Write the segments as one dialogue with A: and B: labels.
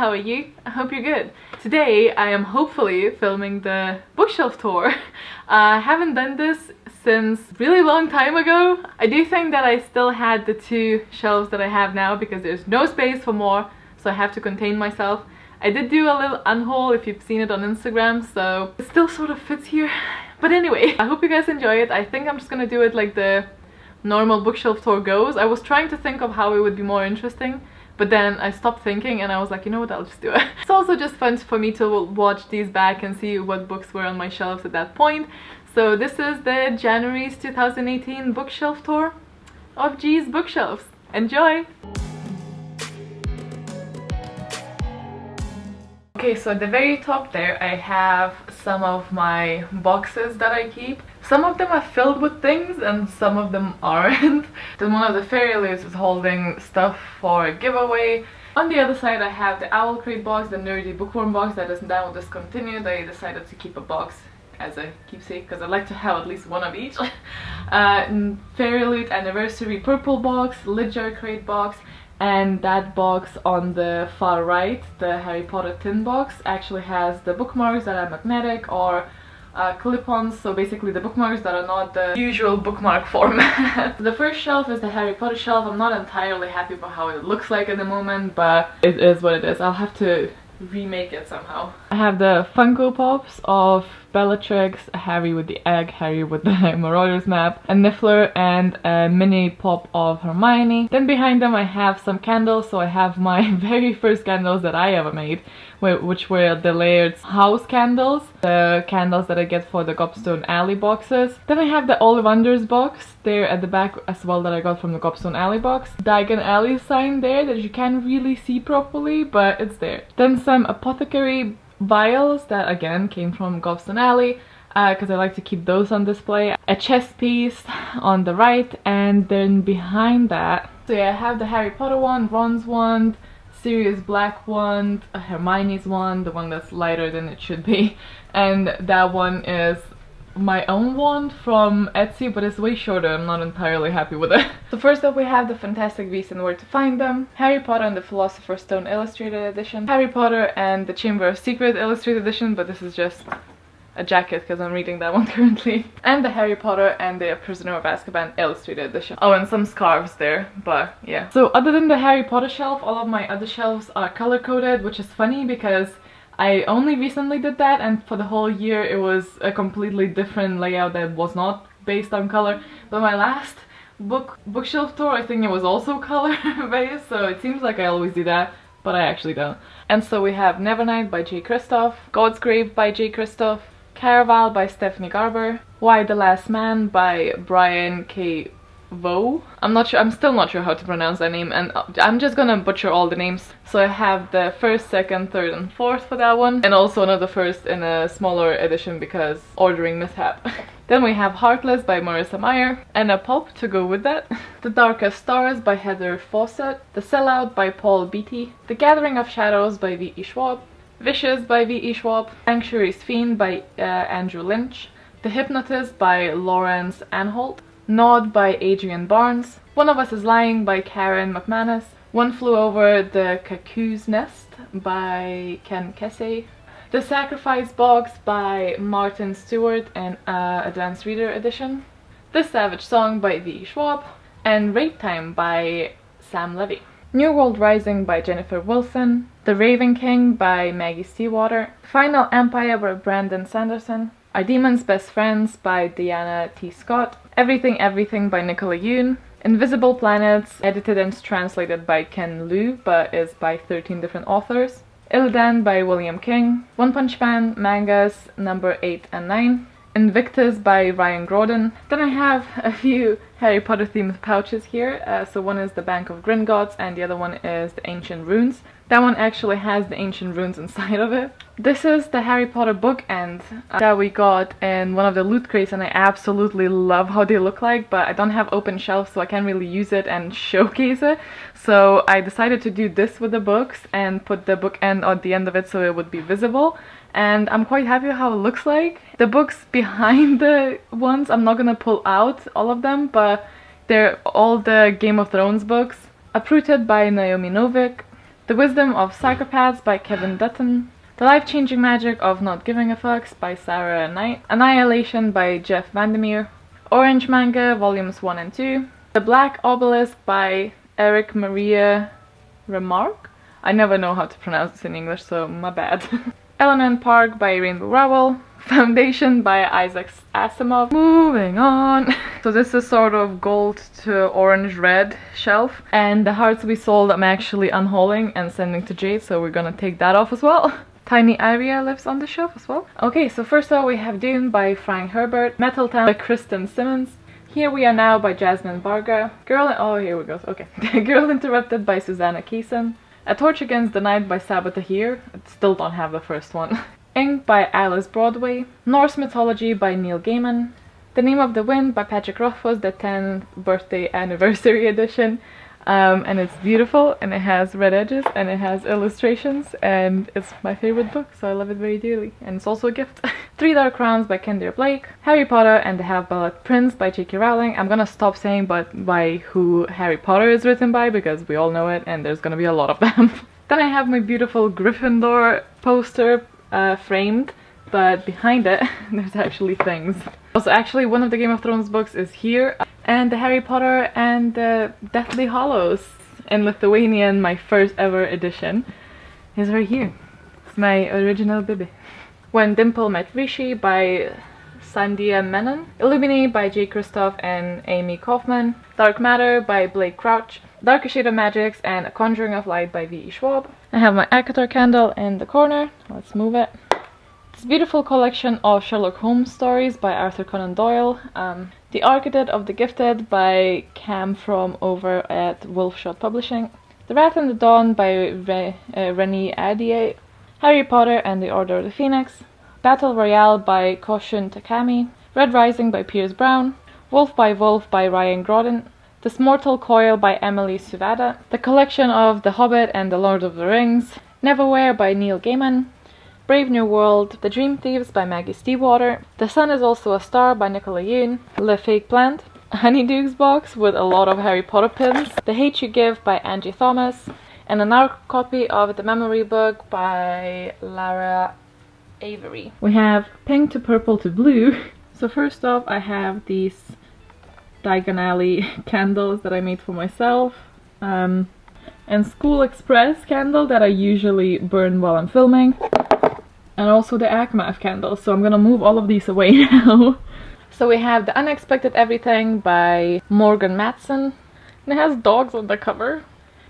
A: how are you? I hope you're good. Today I am hopefully filming the bookshelf tour. I haven't done this since a really long time ago. I do think that I still had the two shelves that I have now because there's no space for more, so I have to contain myself. I did do a little unhaul if you've seen it on Instagram, so it still sort of fits here. But anyway, I hope you guys enjoy it. I think I'm just gonna do it like the normal bookshelf tour goes. I was trying to think of how it would be more interesting, but then I stopped thinking and I was like, you know what, I'll just do it. It's also just fun for me to watch these back and see what books were on my shelves at that point. So this is the January's 2018 bookshelf tour of G's bookshelves. Enjoy! Okay, so at the very top there I have some of my boxes that I keep. Some of them are filled with things and some of them aren't. Then one of the Fairyloots is holding stuff for a giveaway. On the other side I have the Owlcrate box, the nerdy bookworm box that is now discontinued. I decided to keep a box as a keepsake because I like to have at least one of each. Fairyloot anniversary purple box, LitJoyCrate box, and that box on the far right, the Harry Potter tin box, actually has the bookmarks that are magnetic or clip-ons, so basically the bookmarks that are not the usual bookmark format. The first shelf is the Harry Potter shelf. I'm not entirely happy with how it looks like at the moment, but it is what it is. I'll have to remake it somehow. I have the Funko Pops of Bellatrix, Harry with the egg, Harry with the Marauders map, a Niffler, and a mini pop of Hermione. Then behind them I have some candles, so I have my very first candles that I ever made, which were the Laird's house candles, the candles that I get for the Gobstone Alley boxes. Then I have the Ollivanders box there at the back as well that I got from the Gobstone Alley box. Diagon Alley sign there that you can't really see properly, but it's there. Then some apothecary vials that again came from Gobstone Alley because I like to keep those on display. A chess piece on the right, and then behind that, so yeah, I have the Harry Potter wand, Ron's wand, Sirius Black wand, Hermione's wand, the one that's lighter than it should be, and that one is my own wand from Etsy, but it's way shorter. I'm not entirely happy with it. So first up we have the Fantastic Beasts and Where to Find Them, Harry Potter and the Philosopher's Stone Illustrated Edition, Harry Potter and the Chamber of Secrets Illustrated Edition, but this is just a jacket because I'm reading that one currently, and the Harry Potter and the Prisoner of Azkaban Illustrated Edition. Oh, and some scarves there, but yeah. So other than the Harry Potter shelf, all of my other shelves are color-coded, which is funny because I only recently did that, and for the whole year it was a completely different layout that was not based on color. But my last bookshelf tour, I think it was also color based, so it seems like I always do that, but I actually don't. And so we have Nevernight by J. Kristoff, God's Grave by J. Kristoff, Caraval by Stephanie Garber, Why the Last Man by Brian K. Vo. I'm still not sure how to pronounce that name, and I'm just gonna butcher all the names. So I have the first, second, third, and fourth for that one, and also another first in a smaller edition because ordering mishap. Then we have Heartless by Marissa Meyer, and a pulp to go with that. The Darkest Stars by Heather Fawcett, The Sellout by Paul Beatty, The Gathering of Shadows by V.E. Schwab, Vicious by V.E. Schwab, Sanctuary's Fiend by Andrew Lynch, The Hypnotist by Lawrence Anholt, Nod by Adrian Barnes, One of Us is Lying by Karen McManus, One Flew Over the Cuckoo's Nest by Ken Kesey, The Sacrifice Box by Martin Stewart and Advanced Reader Edition, The Savage Song by V.E. Schwab, and Rape Time by Sam Levy. New World Rising by Jennifer Wilson, The Raven King by Maggie Stewater, Final Empire by Brandon Sanderson, Our Demon's Best Friends by Diana T. Scott, Everything Everything by Nicola Yoon, Invisible Planets, edited and translated by Ken Liu, but is by 13 different authors, Illidan by William King, One Punch Man mangas number 8 and 9, Invictus by Ryan Grodin. Then I have a few Harry Potter themed pouches here. So one is the Bank of Gringotts and the other one is the Ancient Runes. That one actually has the Ancient Runes inside of it. This is the Harry Potter bookend that we got in one of the loot crates, and I absolutely love how they look like, but I don't have open shelves so I can't really use it and showcase it. So I decided to do this with the books and put the bookend at the end of it so it would be visible. And I'm quite happy with how it looks like. The books behind the ones, I'm not gonna pull out all of them, but they're all the Game of Thrones books. Uprooted by Naomi Novik, The Wisdom of Psychopaths by Kevin Dutton. The Life-Changing Magic of Not Giving a Fucks by Sarah Knight. Annihilation by Jeff Vandermeer. Orange Manga Volumes 1 and 2. The Black Obelisk by Eric Maria Remarque. I never know how to pronounce this in English, so my bad. Element Park by Rainbow Rowell. Foundation by Isaac Asimov. Moving on. So this is sort of gold to orange red shelf, and the Hearts We Sold I'm actually unhauling and sending to Jade, so we're gonna take that off as well. Tiny Aria lives on the shelf as well. Okay, so first up we have Dune by Frank Herbert. Metal Town by Kristen Simmons. Here We Are Now by Jasmine Barga. Oh, here we go. Okay. Girl Interrupted by Susanna Kaysen. A Torch Against the Night by Saba Tahir. I still don't have the first one. Ink by Alice Broadway. Norse Mythology by Neil Gaiman. The Name of the Wind by Patrick Rothfuss, the 10th birthday anniversary edition. And it's beautiful, and it has red edges, and it has illustrations, and it's my favorite book, so I love it very dearly. And it's also a gift. Three Dark Crowns by Kendra Blake. Harry Potter and the Half-Blood Prince by J.K. Rowling. I'm gonna stop saying by who Harry Potter is written by, because we all know it, and there's gonna be a lot of them. Then I have my beautiful Gryffindor poster framed, but behind it there's actually things. Also, actually, one of the Game of Thrones books is here, and the Harry Potter and the Deathly Hallows in Lithuanian, my first ever edition, is right here. It's my original baby. When Dimple Met Rishi by Sandia Menon. Illuminate by J. Kristoff and Amy Kaufman. Dark Matter by Blake Crouch. Darker Shade of Magics and A Conjuring of Light by V.E. Schwab. I have my Akator candle in the corner. Let's move it. This beautiful collection of Sherlock Holmes stories by Arthur Conan Doyle. The Architect of the Gifted by Cam from over at Wolfshot Publishing. The Wrath and the Dawn by Renée Adier. Harry Potter and the Order of the Phoenix. Battle Royale by Koshun Takami. Red Rising by Piers Brown. Wolf by Ryan Grodin. This Mortal Coil by Emily Suvada. The Collection of The Hobbit and The Lord of the Rings. Neverwhere by Neil Gaiman. Brave New World, The Dream Thieves by Maggie Stiefwater. The Sun is Also a Star by Nicola Yoon. Le Fake Plant. Honeydukes box with a lot of Harry Potter pins. The Hate You Give by Angie Thomas. And another copy of The Memory Book by Lara Avery. We have Pink to Purple to Blue. So first off, I have these Diagon Alley candles that I made for myself. And School Express candle that I usually burn while I'm filming. And also the Akmath candles, so I'm gonna move all of these away now. So we have The Unexpected Everything by Morgan Matson. And it has dogs on the cover.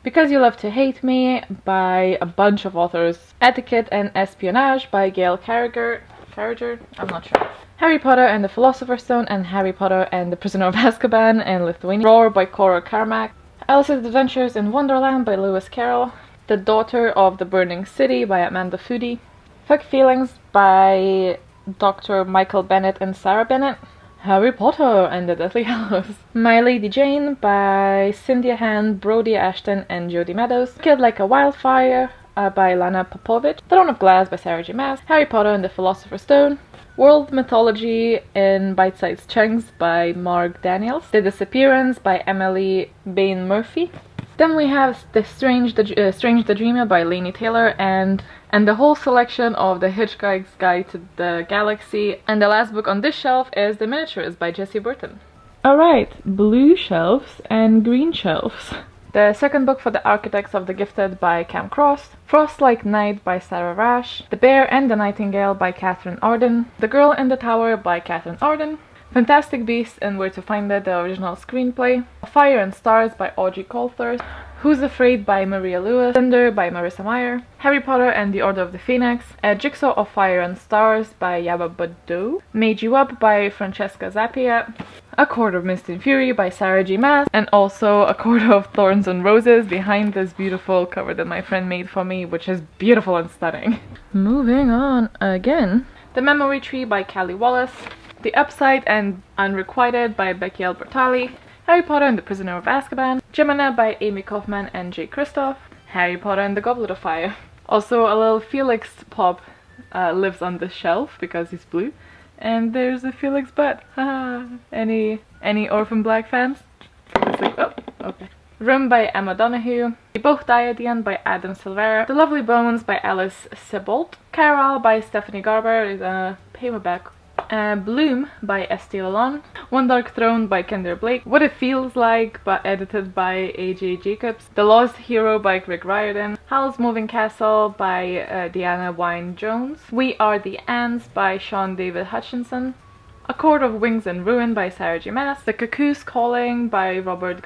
A: Because You Love to Hate Me by a bunch of authors. Etiquette and Espionage by Gail Carriger, I'm not sure. Harry Potter and the Philosopher's Stone and Harry Potter and the Prisoner of Azkaban in Lithuania. Roar by Cora Carmack. Alice's Adventures in Wonderland by Lewis Carroll. The Daughter of the Burning City by Amanda Foody. Fuck Feelings by Dr. Michael Bennett and Sarah Bennett. Harry Potter and the Deathly Hallows. My Lady Jane by Cynthia Hand, Brody Ashton and Jodie Meadows. Killed Like a Wildfire by Lana Popovich. Throne of Glass by Sarah J. Maas. Harry Potter and the Philosopher's Stone. World Mythology in Bite-Sized Chunks by Mark Daniels. The Disappearance by Emily Bain Murphy. Then we have Strange the Dreamer by Laini Taylor and the whole selection of the Hitchhiker's Guide to the Galaxy. And the last book on this shelf is The Miniatures by Jessie Burton. Alright, blue shelves and green shelves. The second book for The Architects of the Gifted by Cam Cross. Frost Like Night by Sarah Rash. The Bear and the Nightingale by Catherine Arden. The Girl in the Tower by Catherine Arden. Fantastic Beasts and Where to Find It, the original screenplay. Fire and Stars by Audrey Coulthurst. Who's Afraid by Maria Lewis. Cinder by Marissa Meyer. Harry Potter and the Order of the Phoenix. A Jigsaw of Fire and Stars by Yaba Bado. Made You Up by Francesca Zappia. A Court of Mist and Fury by Sarah J. Maas. And also A Court of Thorns and Roses behind this beautiful cover that my friend made for me, which is beautiful and stunning. Moving on again. The Memory Tree by Callie Wallace. The Upside and Unrequited by Becky Albertalli. Harry Potter and the Prisoner of Azkaban. Gemina by Amy Kaufman and J. Kristoff. Harry Potter and the Goblet of Fire. Also a little Felix pop lives on this shelf because he's blue. And there's a Felix butt. Any Orphan Black fans? It's like, oh, okay. Room by Emma Donoghue, We Both Die at the End by Adam Silvera, The Lovely Bones by Alice Sebold, Carol by Stephanie Garber, is a paperback, Bloom by Estee Lalonde, One Dark Throne by Kendra Blake, What It Feels Like but edited by A.J. Jacobs, The Lost Hero by Greg Riordan, Howl's Moving Castle by Deanna Wynne Jones, We Are the Ants by Sean David Hutchinson, A Court of Wings and Ruin by Sarah J. Maas, The Cuckoo's Calling by Robert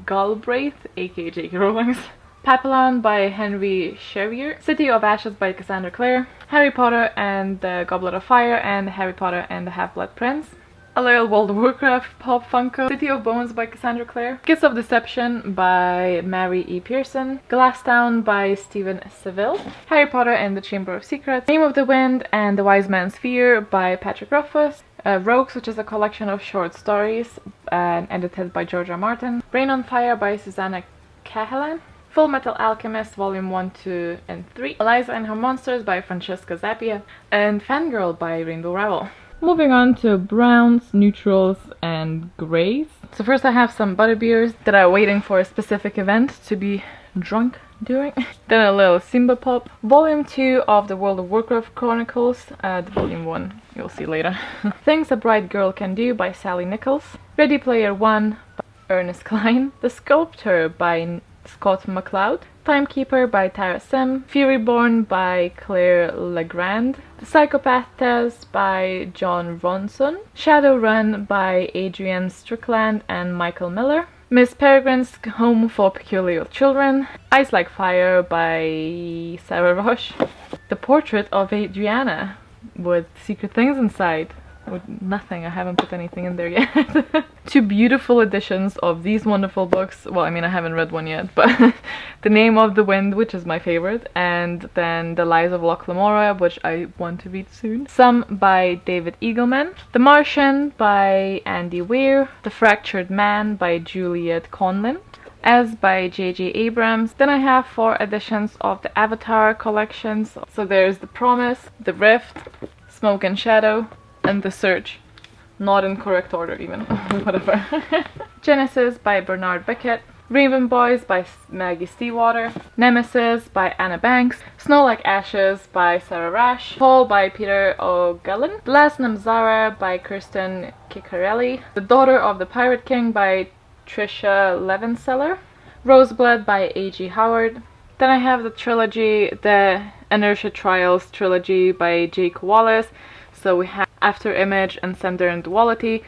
A: Galbraith, aka J.K. Rowling, Papillon by Henry Chevier, City of Ashes by Cassandra Clare, Harry Potter and the Goblet of Fire, and Harry Potter and the Half-Blood Prince, a little World of Warcraft pop Funko, City of Bones by Cassandra Clare, Kiss of Deception by Mary E. Pearson, Glasstown by Stephen Seville, Harry Potter and the Chamber of Secrets, Name of the Wind and the Wise Man's Fear by Patrick Rothfuss, Rogues, which is a collection of short stories edited by George R. Martin, Rain on Fire by Susanna Cahalan, Full Metal Alchemist Volume 1, 2, and 3, Eliza and Her Monsters by Francesca Zappia, and Fangirl by Rainbow Rowell. Moving on to browns, neutrals, and grays. So first I have some butterbeers that are waiting for a specific event to be drunk during. Then a little Simba Pop. Volume 2 of the World of Warcraft Chronicles, the Volume 1 you'll see later. Things a Bright Girl Can Do by Sally Nichols. Ready Player One by Ernest Cline. The Sculptor by Scott McCloud, Timekeeper by Tara Sim, Furyborn by Claire Legrand, The Psychopath Test by John Ronson, Shadowrun by Adrian Strickland and Michael Miller, Miss Peregrine's Home for Peculiar Children, Ice Like Fire by Sarah Roche, The Portrait of Adriana with secret things inside. With nothing, I haven't put anything in there yet. Two beautiful editions of these wonderful books. Well, I mean, I haven't read one yet, but The Name of the Wind, which is my favorite, and then The Lies of Loch Lamora, which I want to read soon. Some by David Eagleman, The Martian by Andy Weir, The Fractured Man by Juliet Conlin, As by J.J. Abrams. Then I have 4 editions of the Avatar collections. So there's The Promise, The Rift, Smoke and Shadow, and The Search. Not in correct order even. Whatever. Genesis by Bernard Beckett, Raven Boys by Maggie Stewater, Nemesis by Anna Banks, Snow Like Ashes by Sarah Rash, Fall by Peter O'Gullen, The Last Namzara by Kirsten Ciccarelli, The Daughter of the Pirate King by Tricia Levenseller, Roseblood by A.G. Howard. Then I have the trilogy, the Inertia Trials trilogy by Jake Wallace. So we have After Image and Sender and Duality,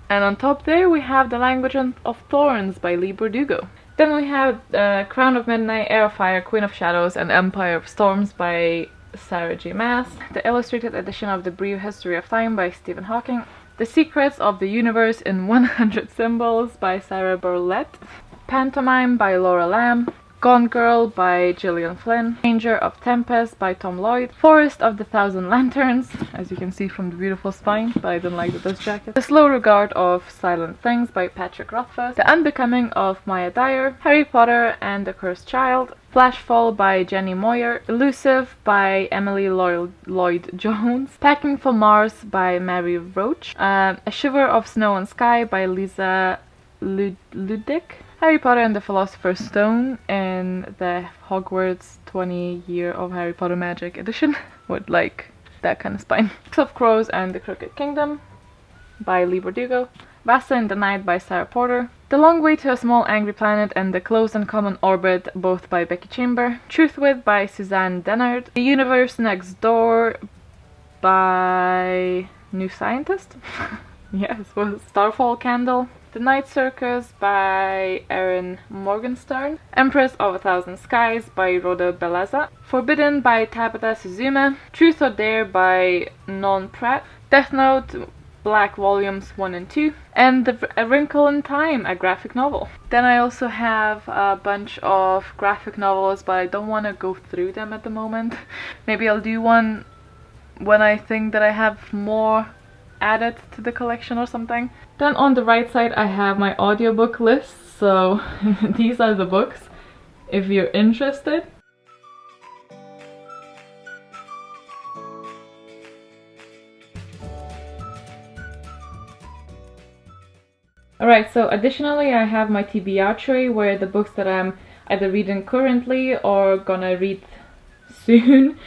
A: and on top there we have The Language of Thorns by Lee Berdugo. Then we have Crown of Midnight, Heir of Fire, Queen of Shadows, and Empire of Storms by Sarah J. Maas, the illustrated edition of The Brief History of Time by Stephen Hawking, The Secrets of the Universe in 100 Symbols by Sarah Burlett, Pantomime by Laura Lamb, Gone Girl by Gillian Flynn, Danger of Tempest by Tom Lloyd, Forest of the Thousand Lanterns, as you can see from the beautiful spine, but I don't like the dust jacket, The Slow Regard of Silent Things by Patrick Rothfuss, The Unbecoming of Maya Dyer, Harry Potter and the Cursed Child, Flashfall by Jenny Moyer, Elusive by Emily Lloyd-Jones, Packing for Mars by Mary Roach, A Shiver of Snow and Sky by Lisa Ludick, Harry Potter and the Philosopher's Stone in the Hogwarts 20 Year of Harry Potter Magic edition with like that kind of spine. Six of Crows and the Crooked Kingdom by Lee Berdugo, Vasta in the Night by Sarah Porter, The Long Way to a Small Angry Planet and the Close and Common Orbit, both by Becky Chamber, Truthwit by Suzanne Dennard, The Universe Next Door by New Scientist. Yes, was Starfall Candle, The Night Circus by Erin Morgenstern, Empress of a Thousand Skies by Rhoda Bellezza, Forbidden by Tabitha Suzume, Truth or Dare by Non Pratt, Death Note Black Volumes 1 and 2, and A Wrinkle in Time, a graphic novel. Then I also have a bunch of graphic novels, but I don't want to go through them at the moment. Maybe I'll do one when I think that I have more added to the collection or something. Then on the right side I have my audiobook list, so these are the books if you're interested. Alright, so additionally I have my TBR tray where the books that I'm either reading currently or gonna read soon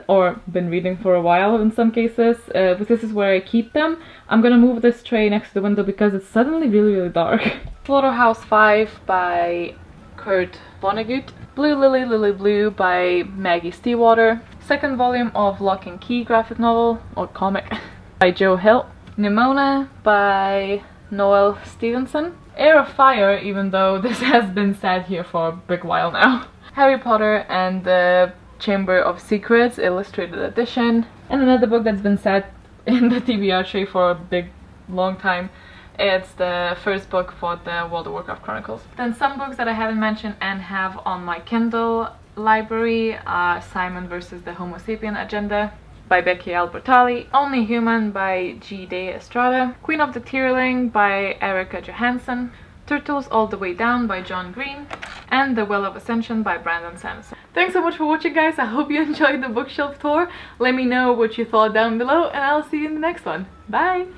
A: or been reading for a while in some cases, but this is where I keep them. I'm gonna move this tray next to the window because it's suddenly really dark. Slaughterhouse 5 by Kurt Vonnegut. Blue Lily Lily Blue by Maggie Stiefvater. Second volume of Lock and Key graphic novel or comic by Joe Hill. Nimona by Noel Stevenson. Heir of Fire, even though this has been sat here for a big while now. Harry Potter and the Chamber of Secrets illustrated edition. And another book that's been sat in the TBR tray for a big long time. It's the first book for the World of Warcraft Chronicles. Then some books that I haven't mentioned and have on my Kindle library are Simon vs. the Homo Sapien Agenda by Becky Albertalli, Only Human by G. De Estrada, Queen of the Tearling by Erica Johansson, Turtles All the Way Down by John Green, and The Well of Ascension by Brandon Sanderson. Thanks so much for watching, guys. I hope you enjoyed the bookshelf tour. Let me know what you thought down below and I'll see you in the next one. Bye!